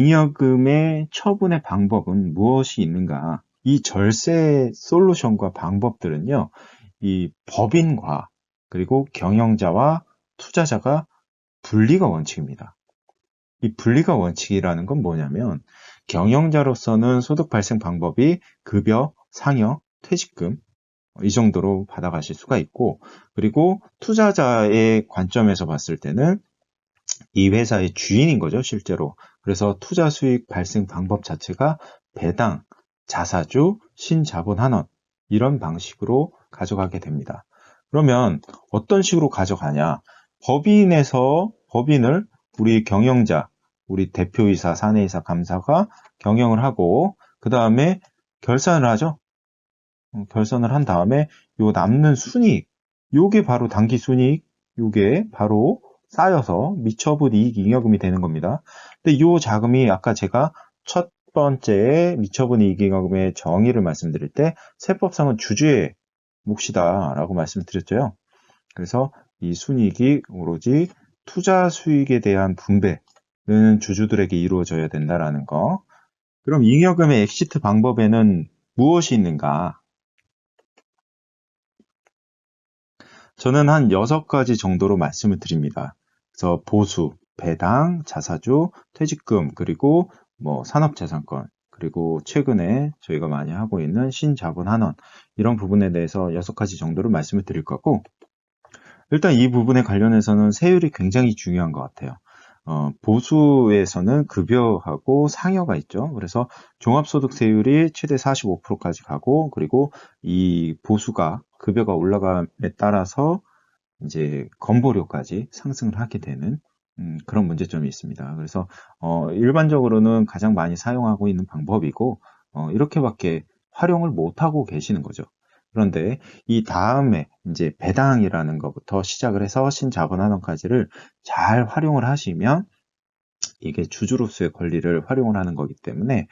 잉여금의 처분의 방법은 무엇이 있는가? 이 절세 솔루션과 방법들은요, 이 법인과 그리고 경영자와 투자자가 분리가 원칙입니다. 이 분리가 원칙이라는 건 뭐냐면, 경영자로서는 소득 발생 방법이 급여, 상여, 퇴직금, 이 정도로 받아가실 수가 있고, 그리고 투자자의 관점에서 봤을 때는 이 회사의 주인인 거죠, 실제로. 그래서 투자 수익 발생 방법 자체가 배당, 자사주, 신자본환원 이런 방식으로 가져가게 됩니다. 그러면 어떤 식으로 가져가냐? 법인을 우리 경영자, 우리 대표이사, 사내이사, 감사가 경영을 하고 그 다음에 결산을 하죠. 결산을 한 다음에 요 남는 순이익, 요게 바로 당기 순이익, 요게 바로 쌓여서 미처분 이익 잉여금이 되는 겁니다. 근데 요 자금이 아까 제가 첫 번째 미처분 이익 잉여금의 정의를 말씀드릴 때 세법상은 주주의 몫이다라고 말씀드렸죠. 그래서 이 순이익이 오로지 투자 수익에 대한 분배는 주주들에게 이루어져야 된다라는 거. 그럼 잉여금의 엑시트 방법에는 무엇이 있는가? 저는 한 6가지 정도로 말씀을 드립니다. 그래서 보수, 배당, 자사주, 퇴직금, 그리고 산업자산권, 그리고 최근에 저희가 많이 하고 있는 신자본환원, 이런 부분에 대해서 6가지 정도로 말씀을 드릴 거고, 일단 이 부분에 관련해서는 세율이 굉장히 중요한 것 같아요. 보수에서는 급여하고 상여가 있죠. 그래서 종합소득세율이 최대 45%까지 가고, 그리고 이 보수가 급여가 올라감에 따라서 이제 건보료까지 상승을 하게 되는 그런 문제점이 있습니다. 그래서 일반적으로는 가장 많이 사용하고 있는 방법이고 이렇게밖에 활용을 못하고 계시는 거죠. 그런데 이 다음에 이제 배당이라는 것부터 시작을 해서 신자본환원까지를 잘 활용을 하시면 이게 주주로서의 권리를 활용을 하는 거기 때문에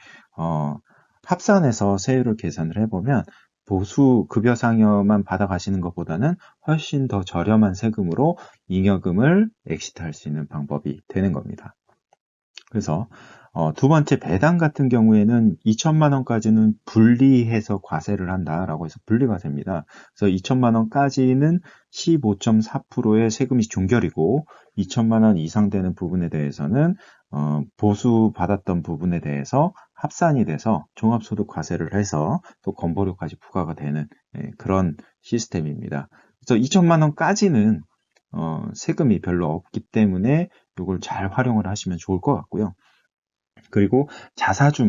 합산해서 세율을 계산을 해보면 보수 급여 상여만 받아가시는 것보다는 훨씬 더 저렴한 세금으로 잉여금을 엑시트할 수 있는 방법이 되는 겁니다. 그래서 두 번째 배당 같은 경우에는 2천만 원까지는 분리해서 과세를 한다라고 해서 분리가 됩니다. 그래서 2천만 원까지는 15.4%의 세금이 종결이고 2천만 원 이상 되는 부분에 대해서는 보수 받았던 부분에 대해서 합산이 돼서 종합소득 과세를 해서 또 건보료까지 부과가 되는 그런 시스템입니다. 그래서 2천만 원까지는 세금이 별로 없기 때문에 이걸 잘 활용을 하시면 좋을 것 같고요. 그리고 자사주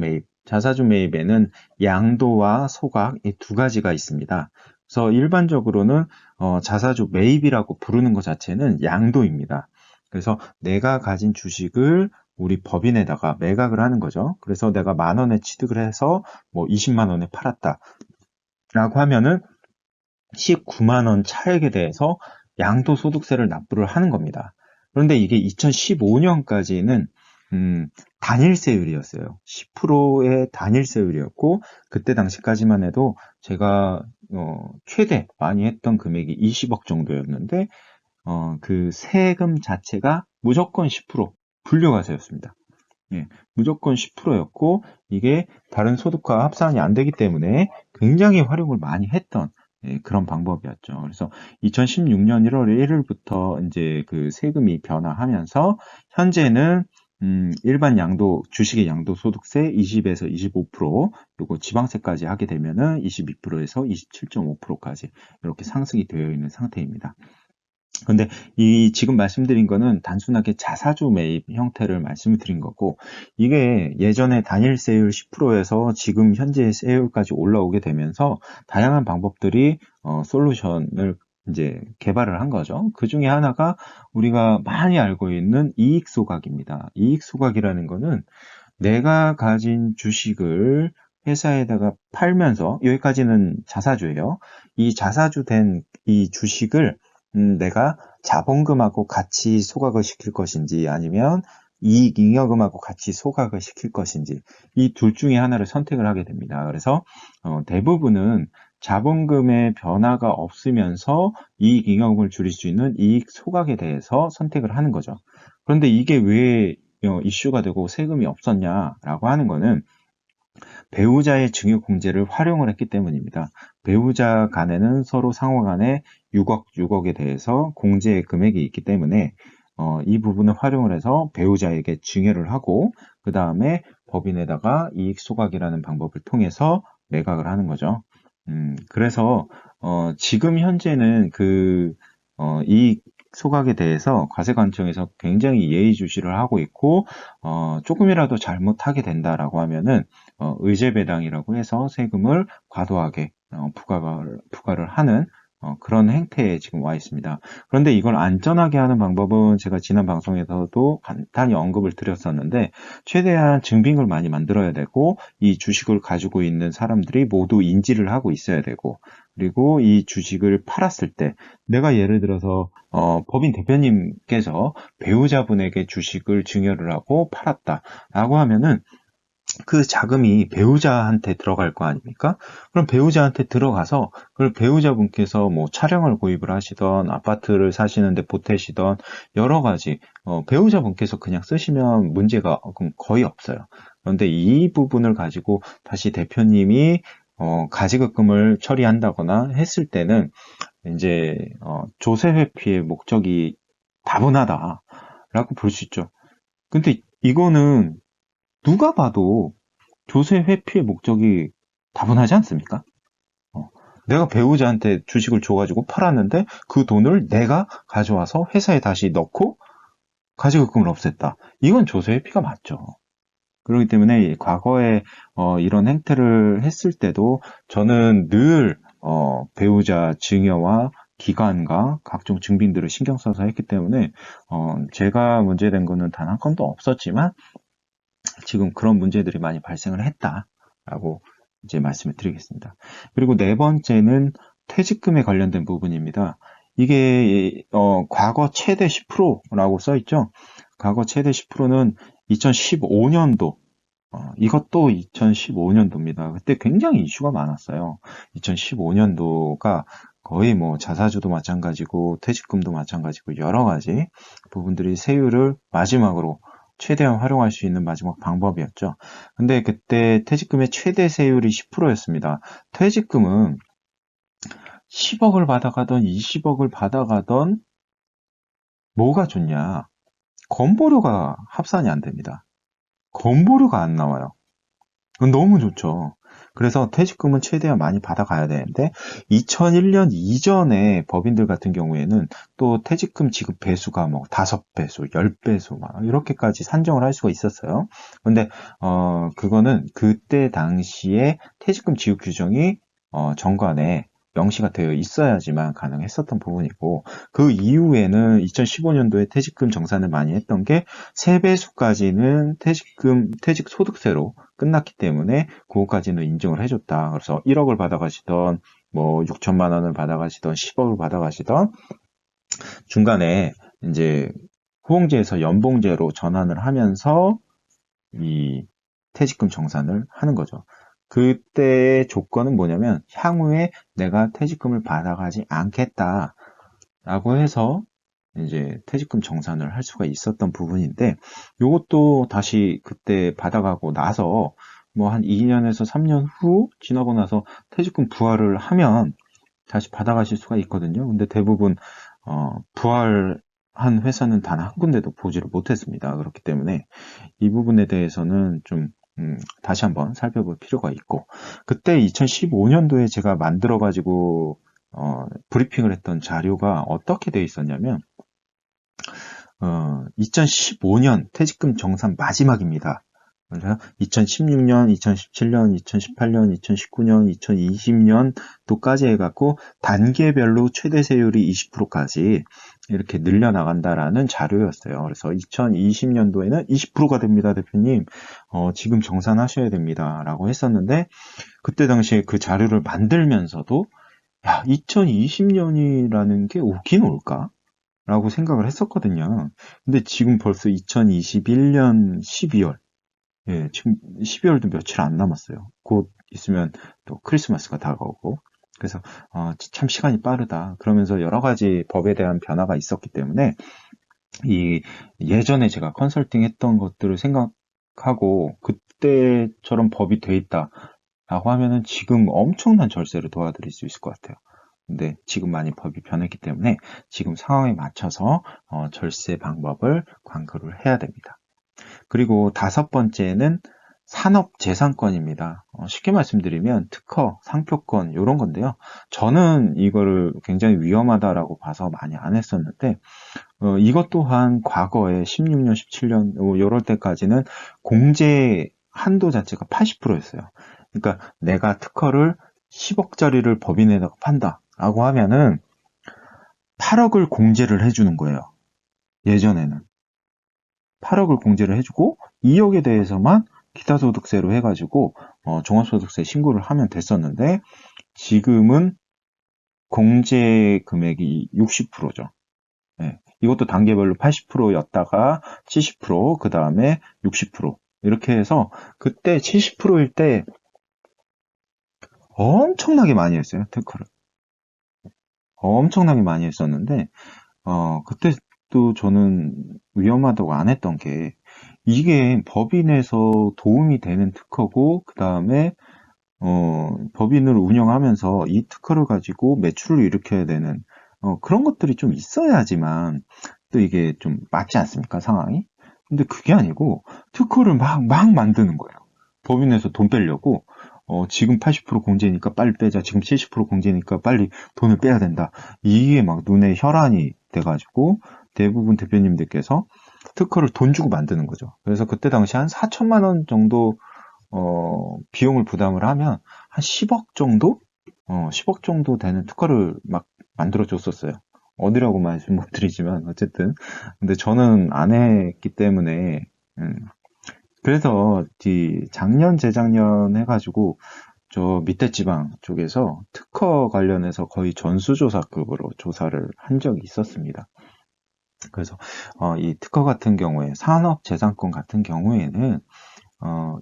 매입에는 양도와 소각 이 두 가지가 있습니다. 그래서 일반적으로는 자사주 매입이라고 부르는 것 자체는 양도입니다. 그래서 내가 가진 주식을 우리 법인에다가 매각을 하는 거죠. 그래서 내가 10,000원에 취득을 해서 20만 원에 팔았다 라고 하면은 19만 원 차액에 대해서 양도소득세를 납부를 하는 겁니다. 그런데 이게 2015년까지는 단일세율이었어요. 10%의 단일세율이었고 그때 당시까지만 해도 제가 최대 많이 했던 금액이 20억 정도였는데 그 세금 자체가 무조건 10% 불려과세였습니다. 예, 무조건 10%였고 이게 다른 소득과 합산이 안 되기 때문에 굉장히 활용을 많이 했던 그런 방법이었죠. 그래서 2016년 1월 1일부터 이제 그 세금이 변화하면서 현재는 일반 주식의 양도소득세 20에서 25%, 그리고 지방세까지 하게 되면은 22%에서 27.5%까지 이렇게 상승이 되어 있는 상태입니다. 근데 이 지금 말씀드린 거는 단순하게 자사주 매입 형태를 말씀을 드린 거고, 이게 예전에 단일세율 10%에서 지금 현재 세율까지 올라오게 되면서 다양한 방법들이 솔루션을 이제 개발을 한 거죠. 그 중에 하나가 우리가 많이 알고 있는 이익 소각입니다. 이익 소각이라는 거는 내가 가진 주식을 회사에다가 팔면서, 여기까지는 자사주예요. 이 자사주 된 이 주식을 내가 자본금하고 같이 소각을 시킬 것인지 아니면 이익 잉여금하고 같이 소각을 시킬 것인지 이 둘 중에 하나를 선택을 하게 됩니다. 그래서 대부분은 자본금의 변화가 없으면서 이익 잉여금을 줄일 수 있는 이익 소각에 대해서 선택을 하는 거죠. 그런데 이게 왜 이슈가 되고 세금이 없었냐라고 하는 거는 배우자의 증여공제를 활용을 했기 때문입니다. 배우자 간에는 서로 상호 간에 6억에 대해서 공제 금액이 있기 때문에 이 부분을 활용을 해서 배우자에게 증여를 하고 그 다음에 법인에다가 이익 소각이라는 방법을 통해서 매각을 하는 거죠. 그래서 지금 현재는 이익 소각에 대해서 과세관청에서 굉장히 예의주시를 하고 있고 조금이라도 잘못하게 된다라고 하면은 의제배당이라고 해서 세금을 과도하게 부과를 하는 그런 행태에 지금 와 있습니다. 그런데 이걸 안전하게 하는 방법은 제가 지난 방송에서도 간단히 언급을 드렸었는데 최대한 증빙을 많이 만들어야 되고 이 주식을 가지고 있는 사람들이 모두 인지를 하고 있어야 되고 그리고 이 주식을 팔았을 때 내가 예를 들어서 법인 대표님께서 배우자분에게 주식을 증여를 하고 팔았다라고 하면은 그 자금이 배우자한테 들어갈 거 아닙니까? 그럼 배우자한테 들어가서 그걸 배우자분께서 뭐 차량을 구입을 하시던 아파트를 사시는데 보태시던 여러 가지 배우자분께서 그냥 쓰시면 문제가 거의 없어요. 그런데 이 부분을 가지고 다시 대표님이 가지급금을 처리한다거나 했을 때는 이제 조세 회피의 목적이 다분하다라고 볼 수 있죠. 근데 이거는 누가 봐도 조세 회피의 목적이 다분하지 않습니까? 내가 배우자한테 주식을 줘가지고 팔았는데 그 돈을 내가 가져와서 회사에 다시 넣고 가지급금을 없앴다. 이건 조세 회피가 맞죠. 그렇기 때문에 과거에 이런 행태를 했을 때도 저는 늘 배우자 증여와 기간과 각종 증빙들을 신경 써서 했기 때문에 제가 문제된 거는 단 한 건도 없었지만 지금 그런 문제들이 많이 발생을 했다라고 이제 말씀을 드리겠습니다. 그리고 네 번째는 퇴직금에 관련된 부분입니다. 이게 과거 최대 10%라고 써 있죠. 과거 최대 10%는 2015년도 이것도 2015년도입니다. 그때 굉장히 이슈가 많았어요. 2015년도가 거의 뭐 자사주도 마찬가지고 퇴직금도 마찬가지고 여러 가지 부분들이 세율을 마지막으로 최대한 활용할 수 있는 마지막 방법이었죠. 근데 그때 퇴직금의 최대 세율이 10%였습니다. 퇴직금은 10억을 받아가던 20억을 받아가던 뭐가 좋냐? 건보료가 합산이 안 됩니다. 건보료가 안 나와요. 너무 좋죠. 그래서 퇴직금은 최대한 많이 받아가야 되는데 2001년 이전에 법인들 같은 경우에는 또 퇴직금 지급 배수가 뭐 5배수, 10배수 막 이렇게까지 산정을 할 수가 있었어요. 근데 그거는 그때 당시에 퇴직금 지급 규정이 정관에 명시가 되어 있어야지만 가능했었던 부분이고 그 이후에는 2015년도에 퇴직금 정산을 많이 했던 게 3배수까지는 퇴직 소득세로 끝났기 때문에 그거까지는 인정을 해줬다. 그래서 1억을 받아가시던 뭐 6천만 원을 받아가시던 10억을 받아가시던 중간에 이제 호응제에서 연봉제로 전환을 하면서 이 퇴직금 정산을 하는 거죠. 그때의 조건은 뭐냐면 향후에 내가 퇴직금을 받아가지 않겠다라고 해서 이제 퇴직금 정산을 할 수가 있었던 부분인데 이것도 다시 그때 받아가고 나서 뭐 한 2년에서 3년 후 지나고 나서 퇴직금 부활을 하면 다시 받아가실 수가 있거든요. 근데 대부분 부활한 회사는 단 한 군데도 보지를 못했습니다. 그렇기 때문에 이 부분에 대해서는 좀 다시 한번 살펴볼 필요가 있고 그때 2015년도에 제가 만들어가지고 브리핑을 했던 자료가 어떻게 돼 있었냐면 2015년 퇴직금 정산 마지막입니다. 그래서 2016년, 2017년, 2018년, 2019년, 2020년도까지 해갖고 단계별로 최대 세율이 20%까지 이렇게 늘려나간다라는 자료였어요. 그래서 2020년도에는 20%가 됩니다, 대표님. 지금 정산하셔야 됩니다. 라고 했었는데 그때 당시에 그 자료를 만들면서도 야, 2020년이라는 게 오긴 올까? 라고 생각을 했었거든요. 근데 지금 벌써 2021년 12월. 예, 지금 12월도 며칠 안 남았어요. 곧 있으면 또 크리스마스가 다가오고. 그래서, 참 시간이 빠르다. 그러면서 여러 가지 법에 대한 변화가 있었기 때문에 이 예전에 제가 컨설팅 했던 것들을 생각하고 그때처럼 법이 돼 있다라고 하면은 지금 엄청난 절세를 도와드릴 수 있을 것 같아요. 근데 지금 많이 법이 변했기 때문에 지금 상황에 맞춰서 절세 방법을 광고를 해야 됩니다. 그리고 다섯 번째는 산업재산권입니다. 쉽게 말씀드리면 특허, 상표권 이런 건데요. 저는 이거를 굉장히 위험하다라고 봐서 많이 안 했었는데 이것 또한 과거에 16년, 17년 이럴 때까지는 공제 한도 자체가 80%였어요. 그러니까 내가 특허를 10억짜리를 법인에다가 판다라고 하면은 8억을 공제를 해주는 거예요. 예전에는. 8억을 공제를 해주고 2억에 대해서만 기타소득세로 해가지고 종합소득세 신고를 하면 됐었는데 지금은 공제 금액이 60%죠. 네. 이것도 단계별로 80%였다가 70%, 그 다음에 60% 이렇게 해서 그때 70%일 때 엄청나게 많이 했어요. 특허를. 엄청나게 많이 했었는데 그때 또 저는 위험하다고 안 했던 게 이게 법인에서 도움이 되는 특허고 그 다음에 법인을 운영하면서 이 특허를 가지고 매출을 일으켜야 되는 그런 것들이 좀 있어야지만 또 이게 좀 맞지 않습니까, 상황이? 근데 그게 아니고 특허를 막 만드는 거예요. 법인에서 돈 빼려고 지금 80% 공제니까 빨리 빼자. 지금 70% 공제니까 빨리 돈을 빼야 된다. 이게 막 눈에 혈안이 돼가지고 대부분 대표님들께서 특허를 돈 주고 만드는 거죠. 그래서 그때 당시 한 4천만 원 정도 비용을 부담을 하면 한 10억 정도? 10억 정도 되는 특허를 막 만들어 줬었어요. 어디라고 말씀 못 드리지만, 어쨌든. 근데 저는 안 했기 때문에, 그래서, 작년, 재작년 해가지고, 저 밑에 지방 쪽에서 특허 관련해서 거의 전수조사급으로 조사를 한 적이 있었습니다. 그래서, 이 특허 같은 경우에, 산업재산권 같은 경우에는,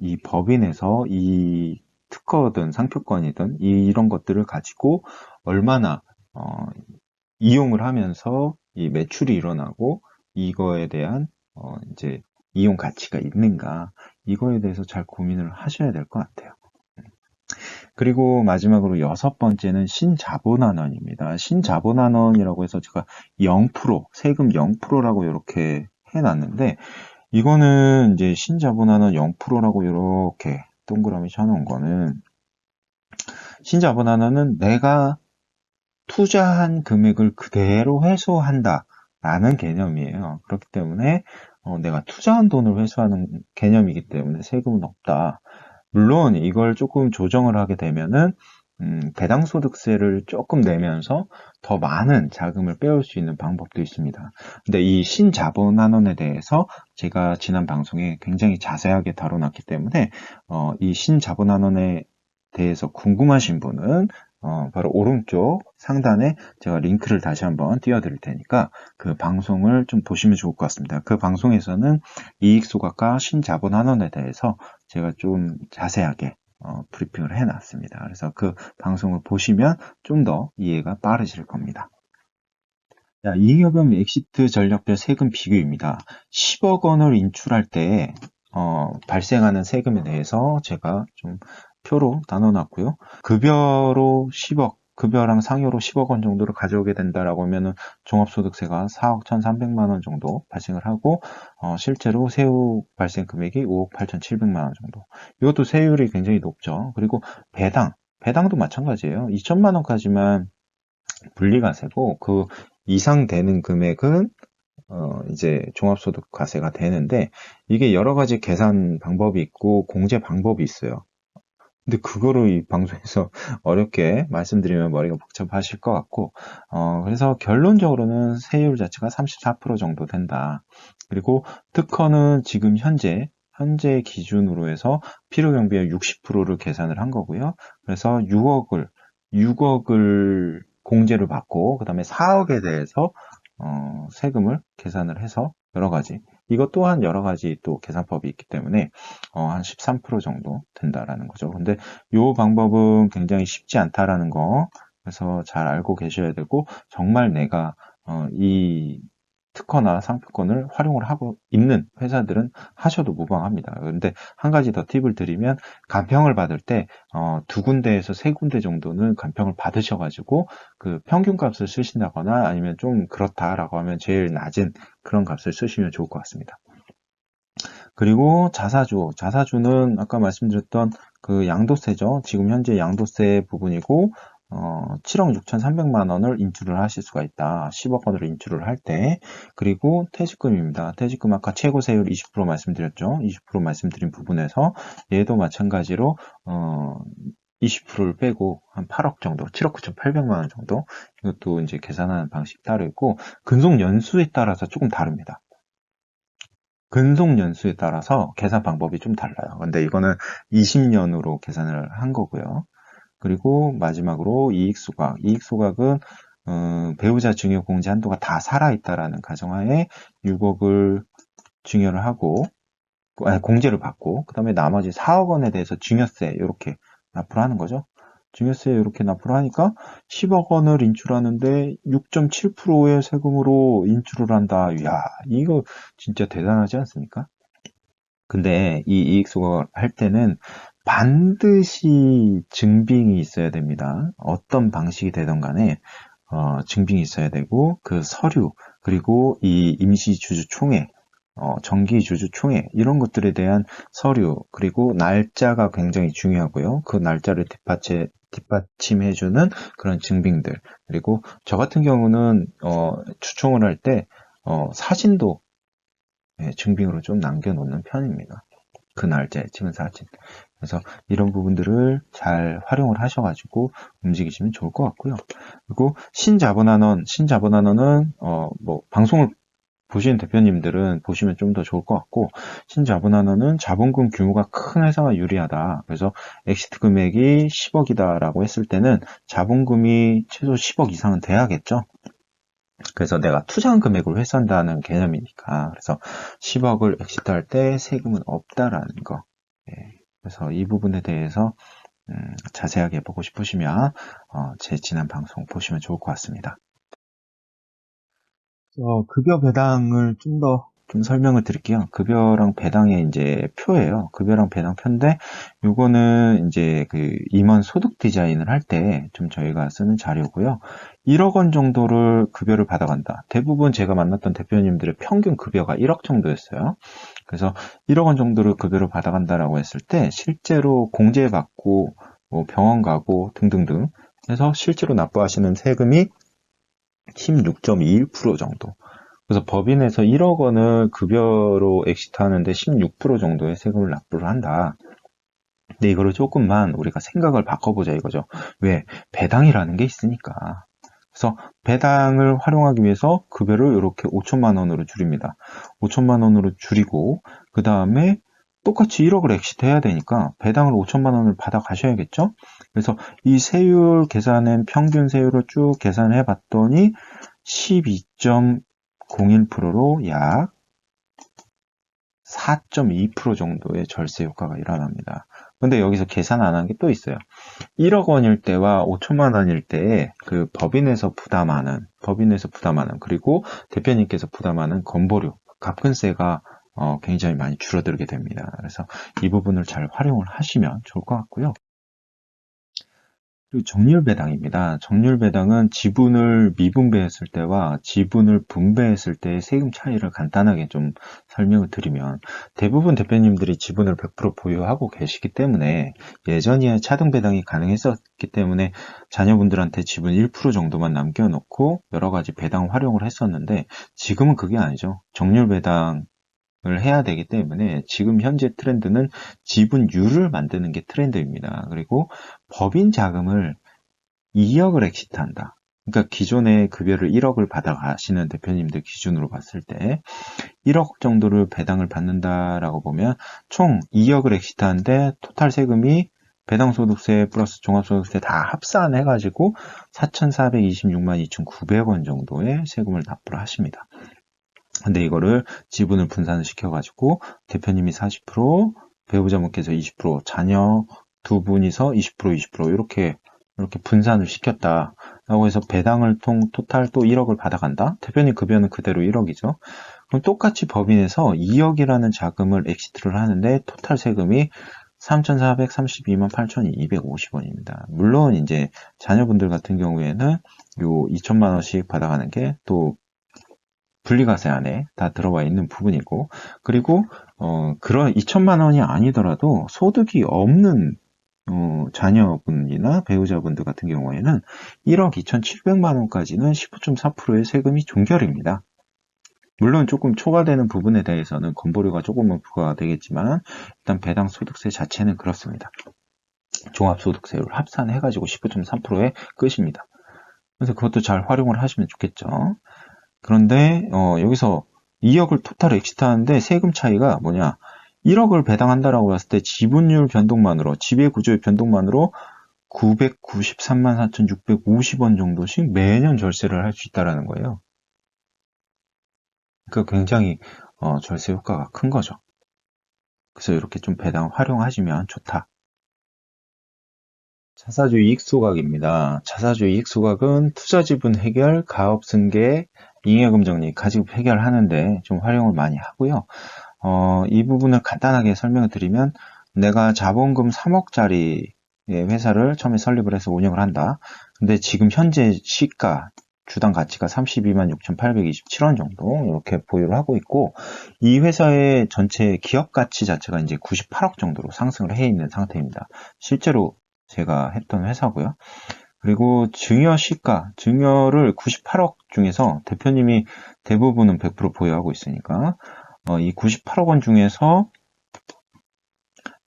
이 법인에서 이 특허든 상표권이든 이런 것들을 가지고 얼마나 이용을 하면서 이 매출이 일어나고 이거에 대한 이제 이용 가치가 있는가 이거에 대해서 잘 고민을 하셔야 될 것 같아요. 그리고 마지막으로 여섯 번째는 신자본환원입니다. 신자본환원이라고 해서 제가 0% 세금 0%라고 이렇게 해놨는데 이거는 이제 신자본환원 0%라고 이렇게 동그라미 쳐놓은 거는 신자본환원은 내가 투자한 금액을 그대로 회수한다라는 개념이에요. 그렇기 때문에 내가 투자한 돈을 회수하는 개념이기 때문에 세금은 없다. 물론 이걸 조금 조정을 하게 되면은 배당소득세를 조금 내면서 더 많은 자금을 빼올 수 있는 방법도 있습니다. 근데 이 신자본환원에 대해서 제가 지난 방송에 굉장히 자세하게 다뤄놨기 때문에 이 신자본환원에 대해서 궁금하신 분은 바로 오른쪽 상단에 제가 링크를 다시 한번 띄워드릴 테니까 그 방송을 좀 보시면 좋을 것 같습니다. 그 방송에서는 이익소각과 신자본환원에 대해서 제가 좀 자세하게 브리핑을 해놨습니다. 그래서 그 방송을 보시면 좀 더 이해가 빠르실 겁니다. 자, 이익여금 엑시트 전략별 세금 비교입니다. 10억 원을 인출할 때 발생하는 세금에 대해서 제가 좀 표로 나눠놨고요. 급여로 10억, 급여랑 상여로 10억 원 정도를 가져오게 된다라고 하면은 종합소득세가 4억 1,300만 원 정도 발생을 하고 실제로 세후 발생 금액이 5억 8,700만 원 정도. 이것도 세율이 굉장히 높죠. 그리고 배당도 마찬가지예요. 2천만 원까지만 분리과세고 그 이상 되는 금액은 이제 종합소득과세가 되는데 이게 여러 가지 계산 방법이 있고 공제 방법이 있어요. 근데 그거를 이 방송에서 어렵게 말씀드리면 머리가 복잡하실 것 같고 그래서 결론적으로는 세율 자체가 34% 정도 된다. 그리고 특허는 지금 현재 기준으로 해서 필요경비의 60%를 계산을 한 거고요. 그래서 6억을 공제를 받고 그다음에 4억에 대해서 세금을 계산을 해서 여러 가지 이것 또한 여러 가지 또 계산법이 있기 때문에 한 13% 정도 된다라는 거죠. 근데 이 방법은 굉장히 쉽지 않다라는 거 그래서 잘 알고 계셔야 되고 정말 내가 이 특허나 상표권을 활용을 하고 있는 회사들은 하셔도 무방합니다. 그런데 한 가지 더 팁을 드리면 간평을 받을 때 두 군데에서 세 군데 정도는 간평을 받으셔가지고 그 평균값을 쓰신다거나 아니면 좀 그렇다라고 하면 제일 낮은 그런 값을 쓰시면 좋을 것 같습니다. 그리고 자사주는 아까 말씀드렸던 그 양도세죠. 지금 현재 양도세 부분이고 7억 6,300만 원을 인출을 하실 수가 있다. 10억 원을 인출을 할 때. 그리고 퇴직금입니다. 퇴직금 아까 최고세율 20% 말씀드렸죠. 20% 말씀드린 부분에서 얘도 마찬가지로 20%를 빼고 한 8억 정도, 7억 9,800만 원 정도 이것도 이제 계산하는 방식이 따로 있고 근속 연수에 따라서 조금 다릅니다. 근속 연수에 따라서 계산 방법이 좀 달라요. 근데 이거는 20년으로 계산을 한 거고요. 그리고 마지막으로 이익소각은 배우자 증여 공제 한도가 다 살아있다라는 가정하에 6억을 증여를 하고 공제를 받고 그 다음에 나머지 4억 원에 대해서 증여세 이렇게 납부를 하는 거죠. 증여세 이렇게 납부를 하니까 10억 원을 인출하는데 6.7%의 세금으로 인출을 한다. 이야, 이거 진짜 대단하지 않습니까? 근데 이 이익소각을 할 때는 반드시 증빙이 있어야 됩니다. 어떤 방식이 되든 간에 증빙이 있어야 되고 그 서류 그리고 이 임시주주총회 정기주주총회 이런 것들에 대한 서류 그리고 날짜가 굉장히 중요하고요. 그 날짜를 뒷받침해주는 그런 증빙들 그리고 저 같은 경우는 추총을 할 때 사진도 증빙으로 좀 남겨놓는 편입니다. 그 날짜에 찍은 사진. 그래서 이런 부분들을 잘 활용을 하셔가지고 움직이시면 좋을 것 같고요. 그리고 신자본환원은 뭐 방송을 보시는 대표님들은 보시면 좀 더 좋을 것 같고 신자본환원은 자본금 규모가 큰 회사가 유리하다. 그래서 엑시트 금액이 10억이다라고 했을 때는 자본금이 최소 10억 이상은 돼야겠죠. 그래서 내가 투자한 금액으로 회수한다는 개념이니까 그래서 10억을 엑시트할 때 세금은 없다라는 거. 그래서 이 부분에 대해서 자세하게 보고 싶으시면 제 지난 방송 보시면 좋을 것 같습니다. 급여 배당을 좀 설명을 드릴게요. 급여랑 배당의 이제 표예요. 급여랑 배당 표인데, 요거는 이제 그 임원 소득 디자인을 할 때 좀 저희가 쓰는 자료고요. 1억 원 정도를 급여를 받아간다. 대부분 제가 만났던 대표님들의 평균 급여가 1억 정도였어요. 그래서 1억 원 정도를 급여를 받아간다라고 했을 때, 실제로 공제받고, 뭐 병원 가고 등등등 해서 실제로 납부하시는 세금이 16.21% 정도. 그래서 법인에서 1억 원을 급여로 엑시트하는데 16% 정도의 세금을 납부를 한다. 근데 이거를 조금만 우리가 생각을 바꿔보자 이거죠. 왜? 배당이라는 게 있으니까. 그래서 배당을 활용하기 위해서 급여를 이렇게 5천만 원으로 줄입니다. 5천만 원으로 줄이고 그 다음에 똑같이 1억을 엑시트해야 되니까 배당을 5천만 원을 받아 가셔야겠죠? 그래서 이 세율 계산은 평균 세율을 쭉 계산해 봤더니 12.01%로 약 4.2% 정도의 절세 효과가 일어납니다. 근데 여기서 계산 안 한 게 또 있어요. 1억 원일 때와 5천만 원일 때에 그 법인에서 부담하는 그리고 대표님께서 부담하는 건보료, 갑근세가 굉장히 많이 줄어들게 됩니다. 그래서 이 부분을 잘 활용을 하시면 좋을 것 같고요. 그리고 정률배당입니다. 정률배당은 지분을 미분배했을 때와 지분을 분배했을 때의 세금 차이를 간단하게 좀 설명을 드리면 대부분 대표님들이 지분을 100% 보유하고 계시기 때문에 예전에 차등배당이 가능했었기 때문에 자녀분들한테 지분 1% 정도만 남겨놓고 여러 가지 배당 활용을 했었는데 지금은 그게 아니죠. 정률배당 을 해야 되기 때문에 지금 현재 트렌드는 지분율을 만드는 게 트렌드입니다. 그리고 법인 자금을 2억을 엑시트한다. 그러니까 기존의 급여를 1억을 받아가시는 대표님들 기준으로 봤을 때 1억 정도를 배당을 받는다라고 보면 총 2억을 엑시트하는데 토탈 세금이 배당소득세 플러스 종합소득세 다 합산해가지고 4,426만 2,900원 정도의 세금을 납부를 하십니다. 근데 이거를 지분을 분산을 시켜가지고 대표님이 40%, 배우자분께서 20%, 자녀 두 분이서 20% 이렇게 분산을 시켰다. 라고 해서 배당을 토탈 또 1억을 받아간다? 대표님 급여는 그대로 1억이죠. 그럼 똑같이 법인에서 2억이라는 자금을 엑시트를 하는데 토탈 세금이 3,432만 8,250원입니다. 물론 이제 자녀분들 같은 경우에는 요 2천만 원씩 받아가는 게 또 분리과세 안에 다 들어와 있는 부분이고, 그리고 그런 2천만 원이 아니더라도 소득이 없는 자녀분이나 배우자분들 같은 경우에는 1억 2,700만 원까지는 15.4%의 세금이 종결입니다. 물론 조금 초과되는 부분에 대해서는 건보료가 조금은 부과가 되겠지만 일단 배당 소득세 자체는 그렇습니다. 종합소득세율 합산해가지고 15.3%의 끝입니다. 그래서 그것도 잘 활용을 하시면 좋겠죠. 그런데 여기서 2억을 토탈 엑시트하는데 세금 차이가 뭐냐, 1억을 배당한다라고 했을 때 지분율 변동만으로, 지배 구조의 변동만으로 993만 4,650원 정도씩 매년 절세를 할 수 있다는 거예요. 그러니까 굉장히 절세 효과가 큰 거죠. 그래서 이렇게 좀 배당 활용하시면 좋다. 자사주 이익소각입니다. 자사주 이익소각은 투자지분 해결, 가업승계, 잉여금 정리, 가지급 해결하는데 좀 활용을 많이 하고요. 이 부분을 간단하게 설명을 드리면, 내가 자본금 3억짜리 회사를 처음에 설립을 해서 운영을 한다. 근데 지금 현재 시가, 주당 가치가 32만 6,827원 정도 이렇게 보유를 하고 있고, 이 회사의 전체 기업 가치 자체가 이제 98억 정도로 상승을 해 있는 상태입니다. 실제로 제가 했던 회사고요. 그리고 증여 시가, 증여를 98억 중에서 대표님이 대부분은 100% 보유하고 있으니까 이 98억 원 중에서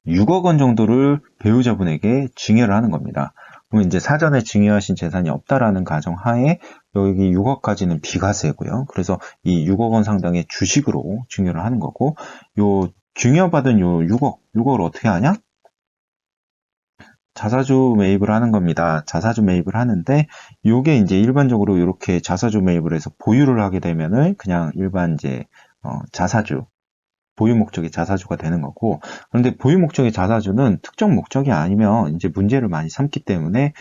6억 원 정도를 배우자분에게 증여를 하는 겁니다. 그러면 이제 사전에 증여하신 재산이 없다라는 가정하에 여기 6억까지는 비과세고요. 그래서 이 6억 원 상당의 주식으로 증여를 하는 거고, 요 증여받은 요 6억을 어떻게 하냐? 자사주 매입을 하는 겁니다. 자사주 매입을 하는데, 요게 이제 일반적으로 이렇게 자사주 매입을 해서 보유를 하게 되면은 그냥 일반 이제 자사주, 보유 목적의 자사주가 되는 거고, 그런데 보유 목적의 자사주는 특정 목적이 아니면 이제 문제를 많이 삼기 때문에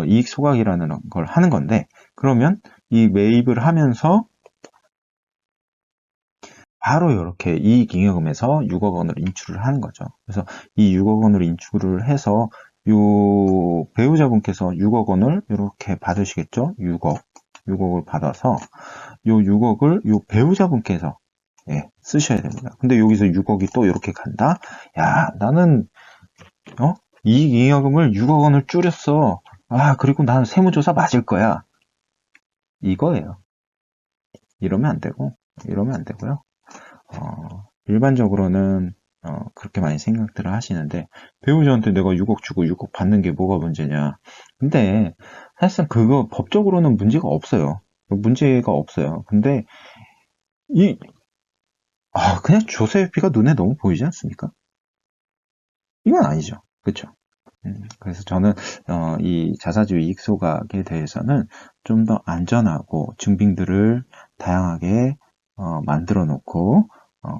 이익 소각이라는 걸 하는 건데, 그러면 이 매입을 하면서 바로 이렇게 이익 잉여금에서 6억 원을 인출을 하는 거죠. 그래서 이 6억 원을 인출을 해서 요 배우자분께서 6억 원을 이렇게 받으시겠죠? 6억을 받아서 요 6억을 요 배우자분께서 쓰셔야 됩니다. 근데 여기서 6억이 또 이렇게 간다? 야, 나는 이익잉여금을 6억 원을 줄였어. 그리고 나는 세무조사 맞을 거야. 이거예요. 이러면 안 되고요. 일반적으로는 그렇게 많이 생각들을 하시는데, 배우자한테 내가 6억 주고 6억 받는 게 뭐가 문제냐. 근데 사실상 그거 법적으로는 문제가 없어요. 근데 그냥 조세회피가 눈에 너무 보이지 않습니까? 이건 아니죠. 그렇죠? 그래서 저는 이 자사주 이익 소각에 대해서는 좀 더 안전하고 증빙들을 다양하게 만들어 놓고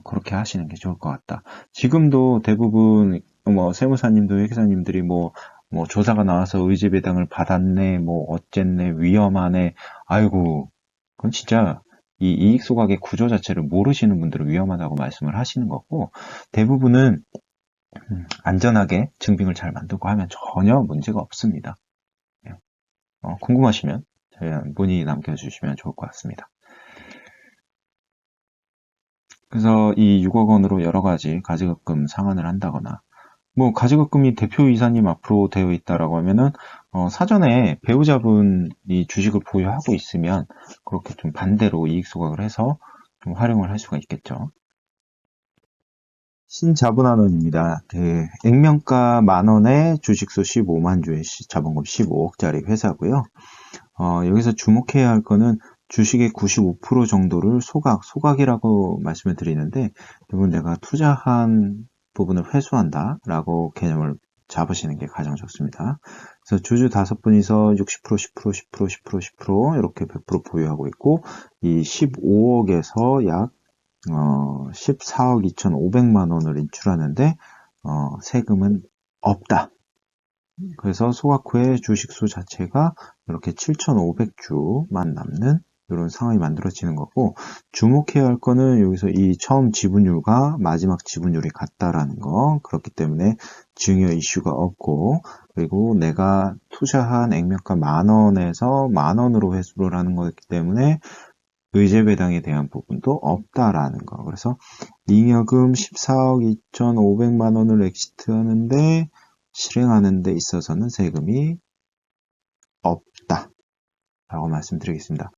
그렇게 하시는 게 좋을 것 같다. 지금도 대부분 세무사님도 회계사님들이 뭐 조사가 나와서 의제 배당을 받았네, 뭐 어쨌네, 위험하네. 아이고, 그건 진짜 이 이익 소각의 구조 자체를 모르시는 분들은 위험하다고 말씀을 하시는 거고, 대부분은 안전하게 증빙을 잘 만들고 하면 전혀 문제가 없습니다. 궁금하시면 문의 남겨주시면 좋을 것 같습니다. 그래서 이 6억 원으로 여러 가지 가지급금 상환을 한다거나, 가지급금이 대표이사님 앞으로 되어 있다라고 하면은 사전에 배우자분이 주식을 보유하고 있으면 그렇게 좀 반대로 이익 소각을 해서 좀 활용을 할 수가 있겠죠. 신자본환원입니다. 액면가 만원에 주식수 15만 주에 자본금 15억짜리 회사고요. 여기서 주목해야 할 거는 주식의 95% 정도를 소각이라고 말씀을 드리는데, 이건 내가 투자한 부분을 회수한다라고 개념을 잡으시는 게 가장 좋습니다. 그래서 주주 5분이서 60%, 10%, 10%, 10%, 10% 이렇게 100% 보유하고 있고, 이 15억에서 약 14억 2,500만 원을 인출하는데 세금은 없다. 그래서 소각 후에 주식수 자체가 이렇게 7,500주만 남는 이런 상황이 만들어지는 거고, 주목해야 할 거는 여기서 이 처음 지분율과 마지막 지분율이 같다라는 거. 그렇기 때문에 증여 이슈가 없고, 그리고 내가 투자한 액면가 10,000원에서 10,000원으로 회수를 하는 거기 때문에 의제 배당에 대한 부분도 없다라는 거. 그래서 잉여금 14억 2,500만 원을 엑시트하는데 실행하는 데 있어서는 세금이 없다 라고 말씀드리겠습니다.